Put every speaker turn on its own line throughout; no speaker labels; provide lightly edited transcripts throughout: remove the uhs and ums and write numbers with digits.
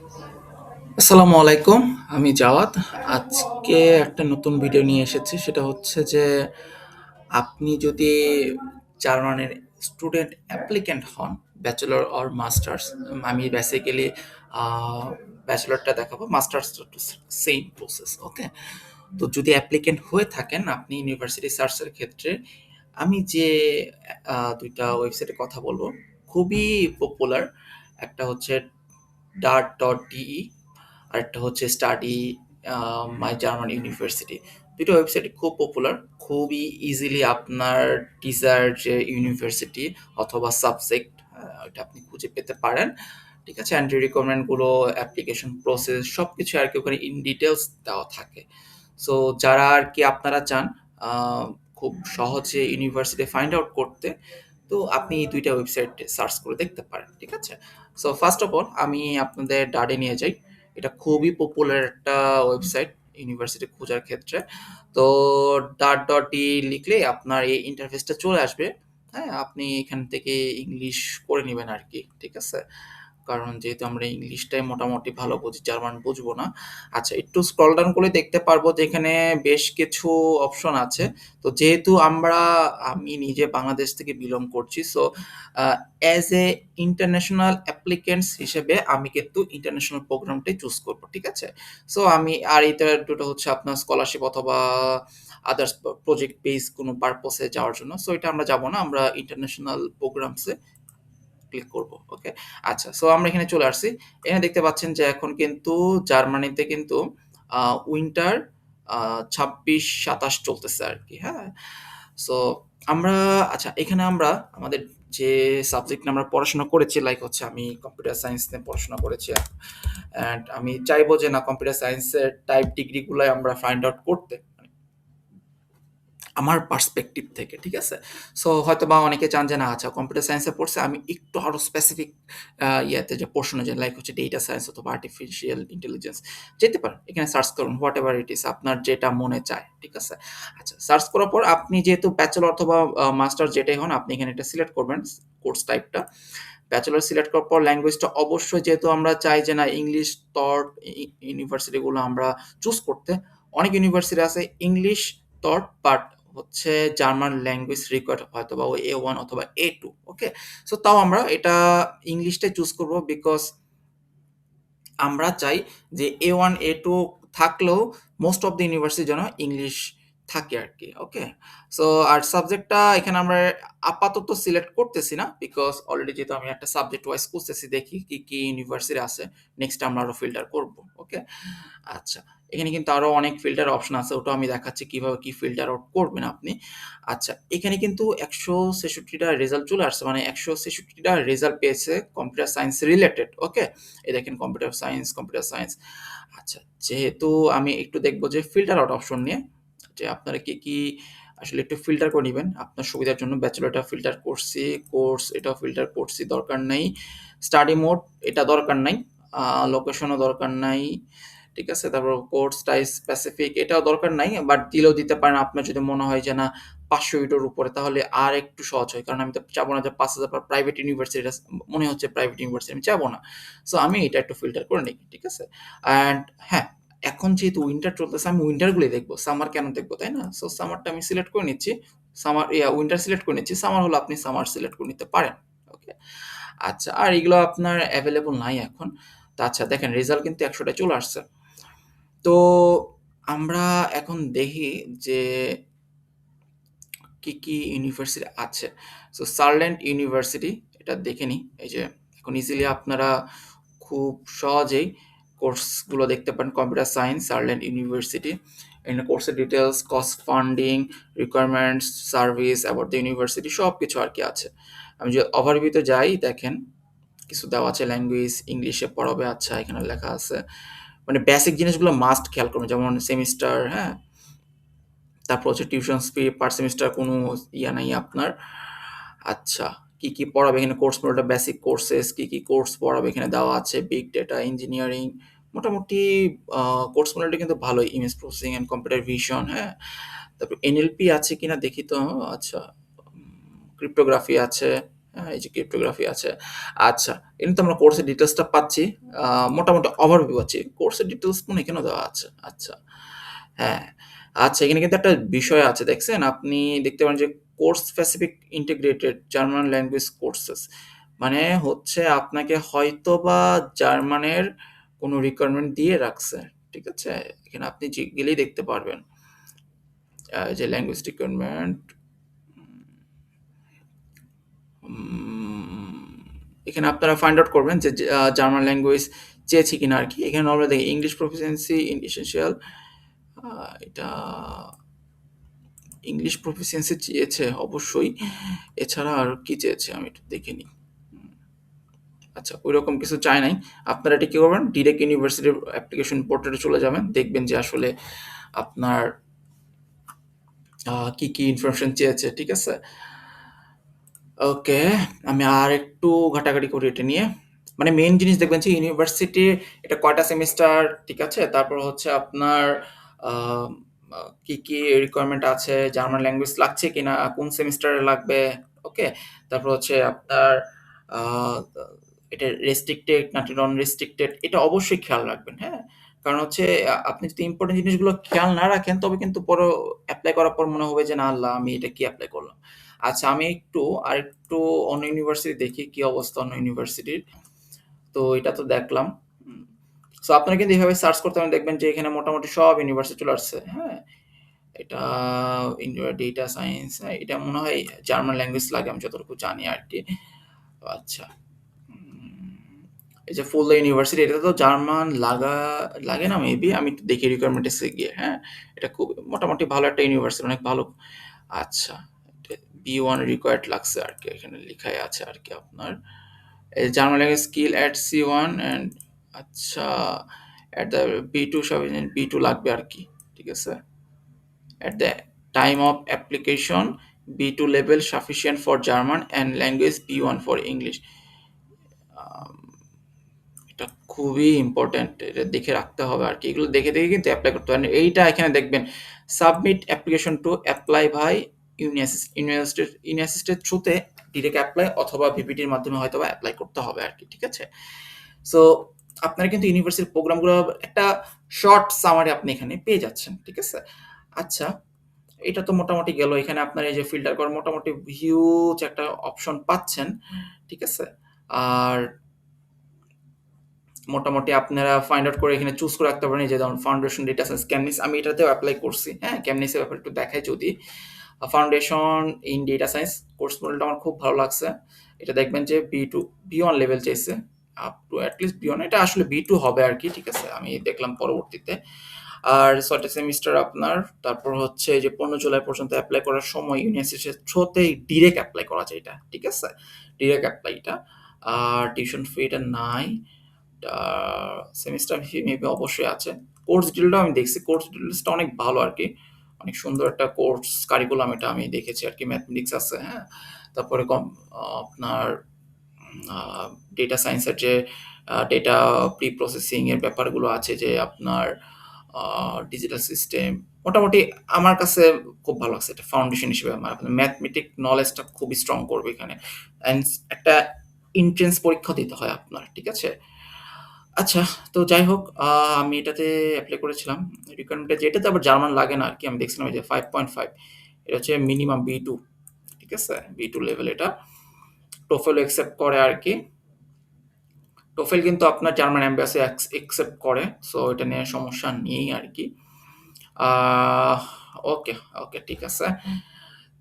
আসসালামু আলাইকুম। আমি জাওয়াদ। আজকে একটা নতুন ভিডিও নিয়ে এসেছি। সেটা হচ্ছে যে আপনি যদি জার্মানির স্টুডেন্ট অ্যাপ্লিক্যান্ট হন, ব্যাচেলর অর মাস্টার্স, আমি বেসিক্যালি আ ব্যাচেলরটা দেখাবো, মাস্টার্সটা তো সেইম প্রসেস, ওকে? তো যদি অ্যাপ্লিক্যান্ট হয়ে থাকেন আপনি ইউনিভার্সিটি সার্চের ক্ষেত্রে আমি যে ২ টা ওয়েবসাইটের কথা বলব, খুবই পপুলার। একটা হচ্ছে dart.de আরেকটা হচ্ছে স্টাডি মাই জার্মান ইউনিভার্সিটি। ২ টা ওয়েবসাইটই খুব পপুলার। খুবই ইজিলি আপনার ডিজায়ার্ড যে ইউনিভার্সিটি অথবা সাবজেক্ট ওইটা আপনি খুঁজে পেতে পারেন। ঠিক আছে? অ্যান্ড রিকোয়ারমেন্ট গুলো, অ্যাপ্লিকেশন প্রসেস সবকিছু আরকি ওখানে ইন ডিটেইলস দেওয়া থাকে। সো যারা আরকি আপনারা চান আ খুব সহজে ইউনিভার্সিটি ফাইন্ড আউট করতে, তো আপনি এই ২ টা ওয়েবসাইটে সার্চ করে দেখতে পারেন। ঠিক আছে? সো ফার্স্ট অফ অল আমি আপনাদের ডার্টে নিয়ে যাই। এটা খুবই পপুলার একটা ওয়েবসাইট ইউনিভার্সিটি খোঁজার ক্ষেত্রে। তো dart.de লিখলেই আপনার এই ইন্টারফেসটা চলে আসবে। হ্যাঁ? আপনি এখান থেকে ইংলিশ করে নিবেন আরকি। ঠিক আছে? কারণ যেহেতু আমরা ইংলিশটাই মোটামুটি ভালো বুঝি, জার্মান বুঝবো না। আচ্ছা, একটু স্ক্রল ডাউন করলে দেখতে পারবো যে এখানে বেশ কিছু অপশন আছে। তো যেহেতু আমি নিজে বাংলাদেশ থেকে বিলং করছি। So as a international applicants হিসেবে আমি কিন্তু ইন্টারন্যাশনাল প্রোগ্রামটাই চুজ করব। ঠিক আছে? সো আমি আর এটা দুটো হচ্ছে আপনার স্কলারশিপ অথবা আদার্স প্রজেক্ট বেস কোনো পারপোজ এ যাওয়ার জন্য। সো এটা আমরা যাব না। আমরা ইন্টারন্যাশনাল প্রোগ্রামস এ ক্লিক করব। ওকে? আচ্ছা, সো আমরা এখানে চলে আসছি। এখানে দেখতে পাচ্ছেন যে এখন কিন্তু জার্মানিতে কিন্তু আ উইন্টার আ ২৬-২৭ চলতেছে আরকি, হ্যাঁ? সো আমরা আচ্ছা, এখানে আমরা আমাদের যে সাবজেক্ট নিয়ে আমরা পড়াশোনা করেছি, লাইক হচ্ছে আমি কম্পিউটার সায়েন্স নিয়ে পড়াশোনা করেছি। অ্যান্ড আমি চাইবো যে না, কম্পিউটার সায়েন্সের টাইপ ডিগ্রি গুলাই আমরা ফাইন্ড আউট করতে। আমার পার্সপেক্টিভ থেকে, ঠিক আছে? সো হয়তোবা অনেকে চান যে না, আচ্ছা কম্পিউটার সায়েন্সে পড়ছে, আমি একটু আরো স্পেসিফিক ইয়াতে যে পোরশনে যাই, লাইক হচ্ছে ডেটা সায়েন্স অথবা আর্টিফিশিয়াল ইন্টেলিজেন্স যেতে পারেন। এখানে সার্চ করুন হোয়াটএভার ইট ইস, আপনার যেটা মনে চায়, ঠিক আছে? আচ্ছা, সার্চ করার পর আপনি যেহেতু ব্যাচেলর অথবা মাস্টার যেটাই হন, আপনি এখানে এটা সিলেক্ট করবেন কোর্স টাইপটা। ব্যাচেলর সিলেক্ট করার পর ল্যাঙ্গুয়েজটা অবশ্যই, যেহেতু আমরা চাই যে না ইংলিশ তট ইউনিভার্সিটি গুলো আমরা চুজ করতে। অনেক ইউনিভার্সিটি আছে ইংলিশ তট বাট হচ্ছে জার্মান ল্যাঙ্গুয়েজ রিকোয়ার্ড হয়তোবা ওই A1 অথবা A2, ওকে? সো তাও আমরা এটা ইংলিশটাই চুজ করব, বিকজ আমরা চাই যে A1, A2 থাকলেও মোস্ট অফ দ্যা ইউনিভার্সিটি যেন ইংলিশ থাকে আরকি। ওকে? সো আর সাবজেক্টটা এখানে আমরা আপাতত সিলেক্ট করতেছি না। বিকজ অলরেডি যেহেতু আমি একটা সাবজেক্ট ওয়াইজ খুঁজতেছি, দেখি কি ইউনিভার্সিটি আছে। নেক্সট আমরা আরো ফিল্টার করব। ওকে? আচ্ছা। এখানে কিন্তু আরো অনেক ফিল্টার অপশন আছে। ওটাও আমি দেখাচ্ছি কিভাবে কি ফিল্টার আউট করবেন আপনি। আচ্ছা, এখানে কিন্তু ১৬৬ টা রেজাল্ট চলে আসছে। মানে ১৬৬ টা রেজাল্ট পেয়েছে কম্পিউটার সায়েন্স রিলেটেড। ওকে? এই দেখেন কম্পিউটার সায়েন্স। আচ্ছা, যেহেতু আমি একটু দেখব যে ফিল্টার আউট অপশন নিয়ে, যে আপনারা কি আসলে একটু ফিল্টার করে নিবেন আপনার সুবিধার জন্য। ব্যাচেলরটা ফিল্টার করছি, কোর্স এটাও ফিল্টার করছি, দরকার নাই। স্টাডি মোড এটা দরকার নাই। আ লোকেশনও দরকার নাই। ঠিক আছে? তারপর কোর্স টাইপ স্পেসিফিক এটাও দরকার নাই। বাট দিলেও দিতে পারেন আপনার যদি মনে হয় যে না ৫০০ ইউটোর উপরে, তাহলে আরেকটু সহজ হয়। কারণ আমি তো চাবো না যে ৫,০০০ পর প্রাইভেট ইউনিভার্সিটি মনে হচ্ছে প্রাইভেট ইউনিভার্সিটি, আমি চাবো না। সো আমি এটা একটু ফিল্টার করে নেই। ঠিক আছে? অ্যান্ড হ্যাঁ, এখন যেহেতু উইন্টার চলতেছে আমি উইন্টার গুলোই দেখব। সামার কেন দেখব, তাই না? সো সামারটা আমি সিলেক্ট করে নিচ্ছি। উইন্টার সিলেক্ট করে নিচ্ছি। সামার হলে আপনি সামার সিলেক্ট করে নিতে পারেন। ওকে? আচ্ছা, আর এগুলো আপনার এভেইলেবল নাই এখন। তো আচ্ছা, দেখেন রেজাল্ট কিন্তু ১০০ টায় চলে আসছে। তো আমরা এখন দেখি যে কি ইউনিভার্সিটি আছে। সো সার্লেন্ট ইউনিভার্সিটি এটা দেখে নিই। এই যে এখন ইজিলি আপনারা খুব সহজেই কোর্সগুলো দেখতে পারেন। কম্পিউটার সায়েন্স, সার্লেন্ট ইউনিভার্সিটি। এখানে কোর্সের details, cost funding, requirements, service, about the university সবকিছু আরকি আছে। আমি যদি ওভারভিউ তে যাই, দেখেন কিছু দেওয়া আছে। ল্যাঙ্গুয়েজ ইংলিশে পড়াবে, আচ্ছা এখানে লেখা আছে। মানে বেসিক জিনিসগুলো মাস্ট খেয়াল করবেন। যেমন সেমিস্টার, হ্যাঁ? তারপর হচ্ছে টিউশন ফি পার সেমিস্টার কোনো ইয়া নাই আপনার। আচ্ছা, কি পড়াবে এখানে, কোর্স মডেলটা বেসিক কোর্সেস কি কোর্স পড়াবে এখানে দেওয়া আছে। বিগ ডেটা, ইঞ্জিনিয়ারিং, মোটামুটি আ কোর্স মডেলটা কিন্তু ভালোই। Image processing and computer vision, হ্যাঁ? তারপর NLP আছে কিনা দেখি তো। আচ্ছা, ক্রিপ্টোগ্রাফি আছে, এই যে ক্রিপ্টোগ্রাফি আছে। আচ্ছা, এখানে তো আমরা কোর্সের ডিটেইলসটা পাচ্ছি। মোটামুটি ওভারভিউ পাচ্ছি। কোর্সের ডিটেইলস মনে হয় এখানেও দেওয়া আছে। আচ্ছা, হ্যাঁ। আচ্ছা, এখানে কিন্তু একটা বিষয় আছে দেখছেন? আপনি দেখতে পারেন যে course specific integrated German language courses. মানে হচ্ছে আপনাকে হয়তোবা জার্মানের কোনো রিকোয়ারমেন্ট দিয়ে রাখছে। ঠিক আছে? এখানে আপনি গেলেই দেখতে পারবেন। যে ল্যাঙ্গুয়েজ রিকোয়ারমেন্ট এখানে আপনারা ফাইন্ড আউট করবেন যে জার্মান ল্যাঙ্গুয়েজ চেয়েছি কিনা আর কি। এখানে নর্মালি দেখি ইংলিশ প্রফিসিয়েন্সি ইন এসেনশিয়াল, এটা ইংলিশ প্রফিসিয়েন্সি চেয়েছে অবশ্যই। এছাড়া আর কি চেয়েছে আমি একটু দেখে নিই। আচ্ছা, ওইরকম কিছু চায় নাই। আপনারা এটা কি করবেন, ডিরেক্ট ইউনিভার্সিটির অ্যাপ্লিকেশন পোর্টালে চলে যাবেন, দেখবেন যে আসলে আপনার কি কি ইনফরমেশন চেয়েছে। ঠিক আছে? ওকে, আমি আর একটু ঘাটাঘাটি করি এটা নিয়ে। মানে মেইন জিনিস দেখবেন যে ইউনিভার্সিটি এটা কয়টা সেমিস্টার, ঠিক আছে? তারপর হচ্ছে আপনার আম কি, কি রিকোয়ারমেন্ট আছে, জার্মান ল্যাঙ্গুয়েজ লাগছে কিনা, কোন সেমিস্টারে লাগবে, ওকে? তারপর হচ্ছে আপনার আ এটা রেস্ট্রিক্টেড নাকি নন রেস্ট্রিক্টেড এটা অবশ্যই খেয়াল রাখবেন, হ্যাঁ? কারণ হচ্ছে আপনি যদি ইম্পোর্টেন্ট জিনিসগুলো খেয়াল না রাখেন তবে কিন্তু পরে এপ্লাই করার পর মনে হবে যে, "না আল্লাহ আমি এটা কি এপ্লাই করলাম?" আচ্ছা, আমি আরেকটু অন্য ইউনিভার্সিটি দেখি কি অবস্থা অন্য ইউনিভার্সিটির। তো এটা তো দেখলাম। হুম। সো আপনারা কিন্তু এভাবে সার্চ করতে পারেন, দেখবেন যে এখানে মোটামুটি সব ইউনিভার্সিটি চলে আসছে। হ্যাঁ? এটা ডেটা সায়েন্স, হ্যাঁ? এটা মনে হয় জার্মান ল্যাঙ্গুয়েজ লাগে আমি যতটুকু জানি আরকি। আচ্ছা। এই যে ফুলদা ইউনিভার্সিটি এটা তো জার্মান লাগে না মেবি। আমি একটু দেখি রিকোয়ারমেন্টস এ গিয়ে, হ্যাঁ? এটা খুব মোটামুটি ভালো একটা ইউনিভার্সিটি, অনেক ভালো। আচ্ছা, B1 রিকোয়ার্ড লাগছে আরকি। এখানে লিখাই আছে আরকি আপনার। German language skill at C1 and আচ্ছা at the B2 sufficient B2 লাগবে আরকি। ঠিক আছে? At the time of application, B2 level sufficient for German and language B1 for English. আম এটা খুবই ইম্পোর্টেন্ট। এটা দেখে রাখতে হবে আরকি। এগুলো দেখে, দেখে কিন্তু এপ্লাই করতে পারেন। এইটা এখানে দেখবেন submit application to apply by ইউনিভার্সিটির থ্রুতে ডিরেক্ট এপ্লাই অথবা ভিপিটির মাধ্যমে হয়তোবা এপ্লাই করতে হবে আরকি। ঠিক আছে? সো আপনারা কিন্তু ইউনিভার্সিটির প্রোগ্রামগুলো একটা শর্ট সামারি আপনি এখানে পেয়ে যাচ্ছেন। ঠিক আছে? আচ্ছা, এটা তো মোটামুটি গেল। এখানে আপনার এই যে ফিল্টার করার মোটামুটি হিউজ একটা অপশন পাচ্ছেন। ঠিক আছে? আর মোটামুটি আপনারা ফাইন্ড আউট করে এখানে চুজ করে রাখতে পারেন। এই যে ধরুন ফাউন্ডেশন ডেটা সায়েন্স কেমনিস আমি এটাতেও এপ্লাই করছি। হ্যাঁ? কেমনিসের ব্যাপারে একটু দেখাই যদি। Foundation in data science course মডেলটা আমার খুব ভালো লাগছে। এটা দেখবেন যে B2 B1 লেভেল চাইছে। Up two at least B1 এটা আসলে B2 হবে আরকি। ঠিক আছে? আমি দেখলাম পরবর্তীতে। আর ৬ টা সেমিস্টার আপনার। তারপর হচ্ছে যে ১৫ জুলাই পর্যন্ত এপ্লাই করার সময় ইউনিভার্সিটির থ্রুতেই ডিরেক্ট এপ্লাই করা যায় এটা। ঠিক আছে? ডিরেক্ট এপ্লাই এটা। আর টিউশন ফি এটা নাই। আ সেমিস্টার ফি মেবি অবশ্যই আছে। কোর্স ডিটেইলটাও আমি দেখছি। কোর্স ডিটেইলসটা অনেক ভালো আরকি। অনেক সুন্দর একটা কোর্স কারিকুলাম এটা আমি দেখেছি আরকি। ম্যাথমেটিক্স আছে, হ্যাঁ? তারপরে আপনার আ ডেটা সায়েন্সের যে ডেটা প্রি প্রসেসিং এর ব্যাপারগুলো আছে যে আপনার আ ডিজিটাল সিস্টেম মোটামুটি আমার কাছে খুব ভালো লাগছে। এটা ফাউন্ডেশন হিসেবে আমার ম্যাথমেটিক নলেজটা খুবই স্ট্রং করবে এখানে। অ্যান্ড একটা এন্ট্রান্স পরীক্ষা দিতে হয় আপনার। ঠিক আছে? আচ্ছা, তো যাই হোক আমি এটাতে এপ্লাই করেছিলাম। রিকোয়ারমেন্ট টা যেটাতে আবার জার্মান লাগে না আরকি। আমি দেখছিলাম এই যে 5.5 এটা হচ্ছে মিনিমাম B2 ঠিক আছে? B2 লেভেল এটা। TOEFL অ্যাকসেপ্ট করে আরকি। TOEFL কিন্তু আপনার জার্মান এম্বাসি অ্যাকসেপ্ট করে। সো এটা নিয়ে সমস্যা নেই আরকি। আহ ওকে, ওকে ঠিক আছে।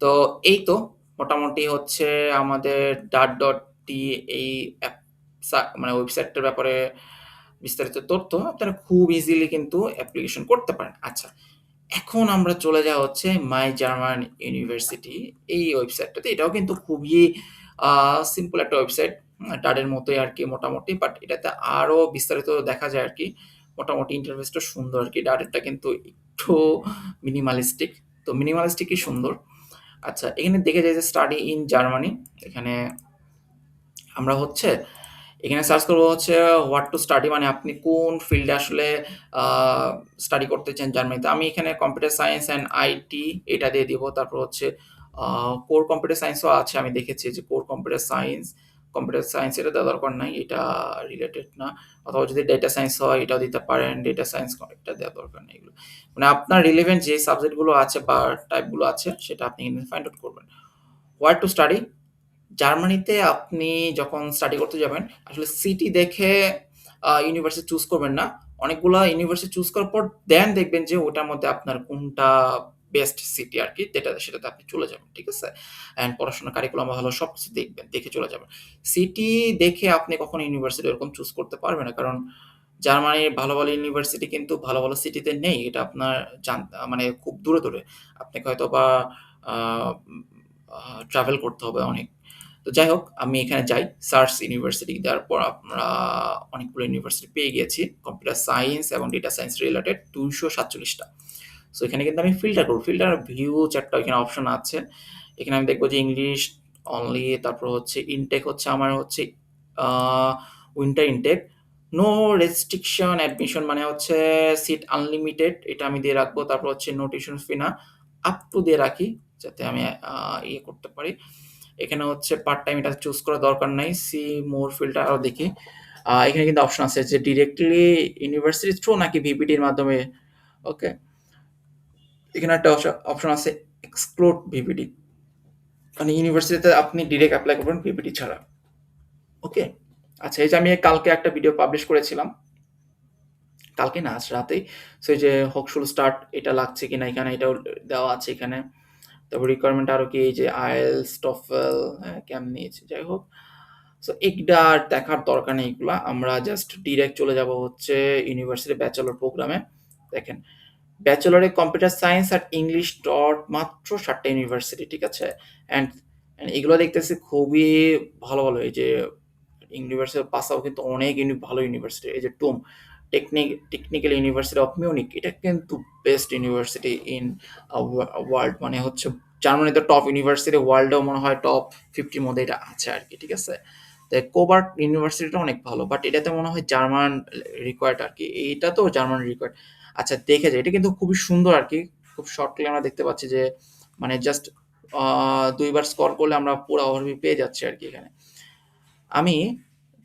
তো এই তো মোটামুটি হচ্ছে আমাদের DART.টি এই অ্যাপ মানে ওয়েবসাইটটার ব্যাপারে বিস্তারিত তথ্য আপনারা খুব ইজিলি কিন্তু অ্যাপ্লিকেশন করতে পারেন। আচ্ছা, এখন আমরা চলে যাওয়া হচ্ছে মাই জার্মান ইউনিভার্সিটি এই ওয়েবসাইটটাতে। এটাও কিন্তু খুবই আ সিম্পল একটা ওয়েবসাইট। ডারের মতোই আরকি মোটামুটি। বাট এটাতে আরো বিস্তারিত দেখা যায় আরকি। মোটামুটি ইন্টারফেসটা সুন্দর আরকি। ডারেরটা কিন্তু একটু মিনিমালিস্টিক। তো মিনিমালিস্টিকই সুন্দর। আচ্ছা, এখানে দেখে যায় যে স্টাডি ইন জার্মানি। এখানে আমরা হচ্ছে এখানে সার্চ করব হচ্ছে হোয়াট টু স্টাডি মানে আপনি কোন ফিল্ডে আসলে আ স্টাডি করতে চান জার্মানিতে। আমি এখানে কম্পিউটার সায়েন্স অ্যান্ড আইটি এটা দিয়ে দিব। তারপর হচ্ছে কোর কম্পিউটার সায়েন্সও আছে, আমি দেখেছি যে কোর কম্পিউটার সায়েন্স এটা দেওয়া দরকার নাই, এটা রিলেটেড না। অথবা যদি ডেটা সায়েন্স হয় এটাও দিতে পারেন, ডেটা সায়েন্স এটা দেওয়া দরকার নেই এগুলো। মানে আপনার রিলেভেন্ট যে সাবজেক্টগুলো আছে বা টাইপগুলো আছে সেটা আপনি কিন্তু ফাইন্ড আউট করবেন। হোয়ার টু স্টাডি, জার্মানিতে আপনি যখন স্টাডি করতে যাবেন আসলে সিটি দেখে ইউনিভার্সিটি চুজ করবেন না। অনেকগুলা ইউনিভার্সিটি চুজ করার পর দেন দেখবেন যে ওটার মধ্যে আপনার কোনটা বেস্ট সিটি আর কি, সেটাতে আপনি চলে যাবেন, ঠিক আছে? অ্যান্ড পড়াশোনা কারিকুলাম ভালো, সব কিছু দেখবেন, দেখে চলে যাবেন। সিটি দেখে আপনি কখনো ইউনিভার্সিটি এরকম চুজ করতে পারবেন না, কারণ জার্মানির ভালো ভালো ইউনিভার্সিটি কিন্তু ভালো ভালো সিটিতে নেই, এটা আপনার মানে খুব দূরে দূরে আপনাকে হয়তো বা ট্রাভেল করতে হবে অনেক। তো যাই হোক, আমি এখানে যাই, সার্চ ইউনিভার্সিটি দেওয়ার পর আমরা অনেকগুলো ইউনিভার্সিটি পেয়ে গিয়েছি কম্পিউটার সায়েন্স এবং ডেটা সায়েন্স রিলেটেড 247টা। সো এখানে কিন্তু আমি ফিল্টার করব, ফিল্টার ভিউ চারটা এখানে অপশন আছে। এখানে আমি দেখবো যে ইংলিশ অনলি, তারপর হচ্ছে ইনটেক হচ্ছে আমার হচ্ছে winter intake, no restriction admission মানে হচ্ছে সিট আনলিমিটেড, এটা আমি দিয়ে রাখবো। তারপর হচ্ছে নো টিউশন ফি না, আপ টু দিয়ে রাখি যাতে আমি ইয়ে করতে পারি। এখানে হচ্ছে পার্ট টাইম, এটা চুজ করার দরকার নাই। সি মোর ফিল্টার আরও দেখি। এখানে কিন্তু অপশন আছে যে ডিরেক্টলি ইউনিভার্সিটি থ্রু নাকি ভিপিটির মাধ্যমে। ওকে, এখানে একটা অপশন আছে এক্সক্লুড ভিপিটি, মানে ইউনিভার্সিটিতে আপনি ডিরেক্ট অ্যাপ্লাই করবেন ভিপিটি ছাড়া। ওকে, আচ্ছা, এই যে আমি কালকে একটা ভিডিও পাবলিশ করেছিলাম, কালকে না আজ রাতেই। সো এই যে হকশুল স্টার্ট এটা লাগছে কিনা এখানে এটাও দেওয়া আছে এখানে। তারপর রিকোয়ারমেন্ট আরো কি, এই যে আইএলস টফেল, হ্যাঁ কেমন নিয়েছে, যাই হোক। সো এইটা আর দেখার দরকার নেই, এগুলা আমরা জাস্ট ডিরেক্ট চলে যাব হচ্ছে ইউনিভার্সিটি ব্যাচেলর প্রোগ্রামে। দেখেন, ব্যাচেলরে কম্পিউটার সায়েন্স আর ইংলিশ টট মাত্র 7টা ইউনিভার্সিটি, ঠিক আছে? অ্যান্ড এগুলো দেখতেছি খুবই ভালো ভালো। এই যে ইউনিভার্সিটি পাসাও কিন্তু অনেক ভালো ইউনিভার্সিটি, এই যে টুম টেকনিক্যাল ইউনিভার্সিটি অফ মিউনিক, এটা কিন্তু বেস্ট ইউনিভার্সিটি ইন ওয়ার্ল্ড, মানে হচ্ছে জার্মানি তো টপ ইউনিভার্সিটি, ওয়ার্ল্ডেও মনে হয় টপ 50-র মধ্যে এটা আছে আর কি, ঠিক আছে? তাই কোবার্ট ইউনিভার্সিটিটা অনেক ভালো, বাট এটাতে মনে হয় জার্মান রিকোয়ার্ড আর কি, এইটা তো জার্মান রিকোয়ার্ড। আচ্ছা, দেখে যায়, এটা কিন্তু খুবই সুন্দর আর কি, খুব শর্টলি আমরা দেখতে পাচ্ছি যে মানে জাস্ট 2 বার স্ক্রল করলে আমরা পুরো ওভারভিউ পেয়ে যাচ্ছি আর কি এখানে। আমি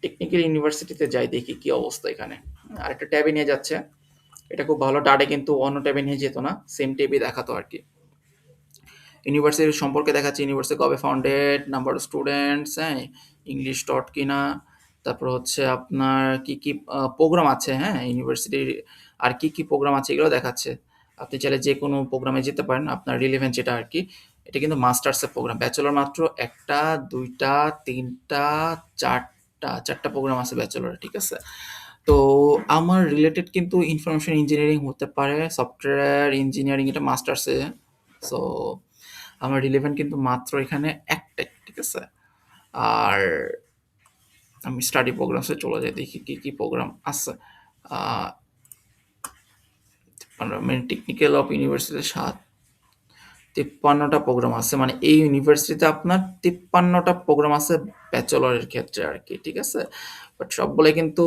টেকনিক্যাল ইউনিভার্সিটিতে যাই, দেখি কি অবস্থা এখানে। আরেকটা ট্যাবে নিয়ে যাচ্ছে, এটা খুব ভালো। ডাটে কিন্তু অন্য ট্যাবে নিয়ে যেত না, সেম ট্যাবে দেখাতো আর কি। ইউনিভার্সিটির সম্পর্কে দেখাচ্ছে, ইউনিভার্সিটি কবে ফাউন্ডেড, নাম্বার অফ স্টুডেন্টস, হ্যাঁ, ইংলিশ টট কিনা, তারপর হচ্ছে আপনার কি কি প্রোগ্রাম আছে, হ্যাঁ ইউনিভার্সিটির আর কি কি প্রোগ্রাম আছে এগুলো দেখাচ্ছে। আপনি চাইলে যে কোনো প্রোগ্রামে যেতে পারেন আপনার রিলেভেন্ট যেটা আর কি। এটা কিন্তু মাস্টার্সের প্রোগ্রাম, ব্যাচেলর মাত্র একটা, দুইটা, তিনটা, চারটা প্রোগ্রাম আছে ব্যাচেলরে, ঠিক আছে? তো আমার রিলেটেড কিন্তু ইনফরমেশন ইঞ্জিনিয়ারিং হতে পারে, সফটওয়্যার ইঞ্জিনিয়ারিং এটা মাস্টার্সে। সো আমার রিলেভেন্ট কিন্তু মাত্র এখানে একটাই, ঠিক আছে? আর আমি স্টাডি প্রোগ্রামসে চলে যাই, দেখি কি কি প্রোগ্রাম আছে। মানে টেকনিক্যাল অফ ইউনিভার্সিটি 53টা প্রোগ্রাম আছে, মানে এই ইউনিভার্সিটিতে আপনার 53টা প্রোগ্রাম আছে ব্যাচেলরের ক্ষেত্রে আর কি, ঠিক আছে? বাট সবগুলো কিন্তু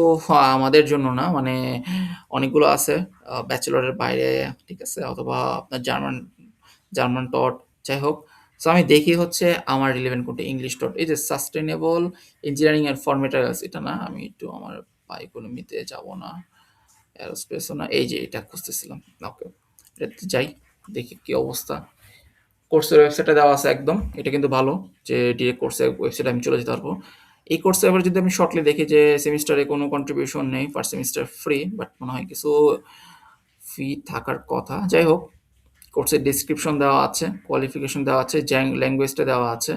আমাদের জন্য না, মানে অনেকগুলো আছে ব্যাচেলরের বাইরে, ঠিক আছে? অথবা আপনার জার্মান টট, যাই হোক। সো আমি দেখি হচ্ছে আমার রিলেভেন্ট কোনটা, ইংলিশ টট, এই যে সাস্টেনেবল ইঞ্জিনিয়ারিং এর ফর মেটেরিয়ালস, এটা না, আমি একটু আমার ইকোনমিতে যাব না, এরোস্পেসও না, এই যে এটা খুঁজতেছিলাম। ওকে, এটাতে যাই, দেখি কি অবস্থা। কোর্সের ওয়েবসাইটে দেওয়া আছে একদম, এটা কিন্তু ভালো যে ডিরেক্ট কোর্সের ওয়েবসাইটে আমি চলে যেতে পারবো। এই কোর্সে এবার যদি আমি শর্টলি দেখি যে সেমিস্টারে কোনো কন্ট্রিবিউশন নেই, ফার্স্ট সেমিস্টার ফ্রি, বাট মনে হয় কিছু ফি থাকার কথা। যাই হোক, কোর্সের ডিসক্রিপশন দেওয়া আছে, কোয়ালিফিকেশন দেওয়া আছে, ল্যাঙ্গুয়েজটা দেওয়া আছে,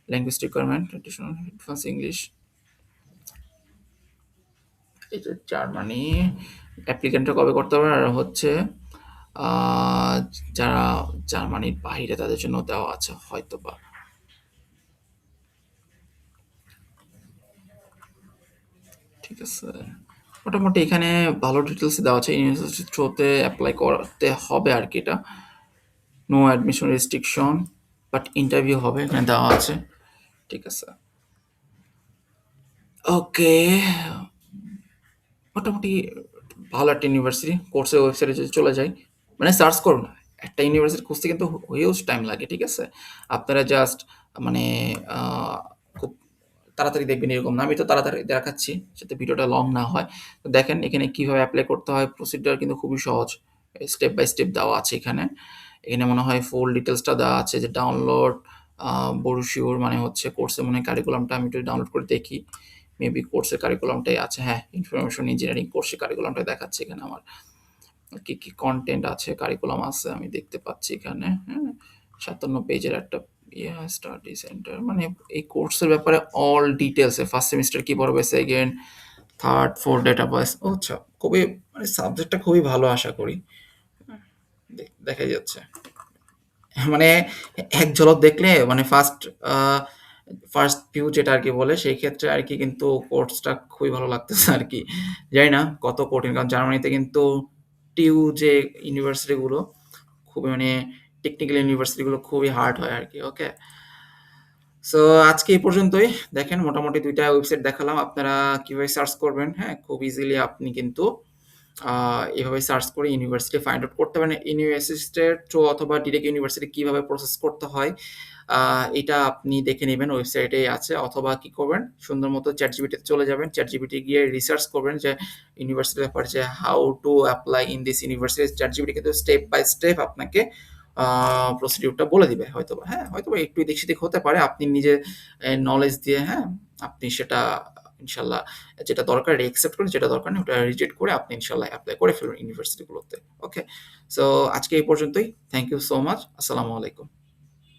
language requirement traditional advance English, এই যে জার্মানি অ্যাপ্লিকেন্টটা কবে করতে হবে, আর হচ্ছে আহ, যারা জার্মানির বাইরে তাদের জন্য দেওয়া আছে হয়তো বা, ঠিক আছে? মোটামুটি এখানে ভালো ডিটেলস দেওয়া আছে, ইউনিভার্সিটি থ্রুতে অ্যাপ্লাই করতে হবে আর কি এটা। No admission restriction, but interview হবে এখানে দেওয়া আছে, ঠিক আছে? ওকে, মোটামুটি ভালো একটা ইউনিভার্সিটি। কোর্সের ওয়েবসাইটে যদি চলে যাই, মানে সার্চ করুন, একটা ইউনিভার্সিটি খুঁজতে কিন্তু হিউজ টাইম লাগে, ঠিক আছে? আপনারা জাস্ট মানে আ খুব তাড়াতাড়ি দেখবেন এরকম না। আমি তো তাড়াতাড়ি দেখাচ্ছি যাতে ভিডিওটা লং না হয়। তো দেখেন এখানে কিভাবে এপ্লাই করতে হয়, প্রসিডিউর কিন্তু খুবই সহজ। স্টেপ বাই স্টেপ দেওয়া আছে এখানে। এখানে মনে হয় ফুল ডিটেইলসটা দেওয়া আছে যে ডাউনলোড ব্রোশিওর মানে হচ্ছে কোর্সের মনে হয় কারিকুলামটা আমি একটু ডাউনলোড করে দেখি। মেবি কোর্সের কারিকুলামটাই আছে। হ্যাঁ, ইনফরমেশন ইঞ্জিনিয়ারিং কোর্সের কারিকুলামটা দেখাচ্ছে এখানে আমার। কি কনটেন্ট আছে, কারিকুলাম আছে আমি দেখতে পাচ্ছি এখানে। হ্যাঁ, 57 পেজের একটা স্টাডি সেন্টার মানে এই কোর্সের ব্যাপারে অল ডিটেলস ফার্স্ট সেমিস্টার কি পড়বে, সেকেন্ড, থার্ড, ফোর্থ ডেটাবেস। ও আচ্ছা, খুবই মানে সাবজেক্টটা খুবই ভালো আশা করি। দেখা যাচ্ছে মানে এক ঝলক দেখলে মানে ফার্স্ট ভিউ যেটা আরকি বলে সেই ক্ষেত্রে আরকি কিন্তু কোর্সটা খুবই ভালো লাগতেছে আরকি। জানি না কত কঠিন কারণ জার্মানিতে কিন্তু যে ইউনিভার্সিটি গুলো খুবই মানে টেকনিক্যাল ইউনিভার্সিটি গুলো খুবই হার্ড হয় আরকি। ওকে? সো আজকে এই পর্যন্তই। দেখেন মোটামুটি ২ টা ওয়েবসাইট দেখালাম। আপনারা কিভাবে সার্চ করবেন, হ্যাঁ? খুব ইজিলি আপনি কিন্তু আ এভাবে সার্চ করে ইউনিভার্সিটি ফাইন্ড আউট করতে পারেন। ইউনিভার্সিটির থ্রু অথবা ডিরেক্ট ইউনিভার্সিটি কিভাবে প্রসেস করতে হয়, আ এটা আপনি দেখে নিবেন ওয়েবসাইটেই আছে। অথবা কি করবেন, সুন্দর মতো ChatGPT তে চলে যাবেন। ChatGPT গিয়ে রিসার্চ করবেন যে ইউনিভার্সিটির ব্যাপারে যে how to apply in this university. ChatGPT কিন্তু স্টেপ বাই স্টেপ আপনাকে আ প্রসিডিউরটা বলে দিবে হয়তোবা, হ্যাঁ? হয়তোবা একটু এদিক-সেদিক হতে পারে। আপনি নিজে নলেজ দিয়ে, হ্যাঁ? আপনি সেটা ইনশাআল্লাহ যেটা দরকার এটা অ্যাকসেপ্ট করেন, যেটা দরকার নেই ওটা রিজেক্ট করে আপনি ইনশাআল্লাহ এপ্লাই করে ফেলবেন ইউনিভার্সিটি গুলোতে। ওকে? সো আজকে এই পর্যন্তই। Thank you so much. আসসালামু আলাইকুম।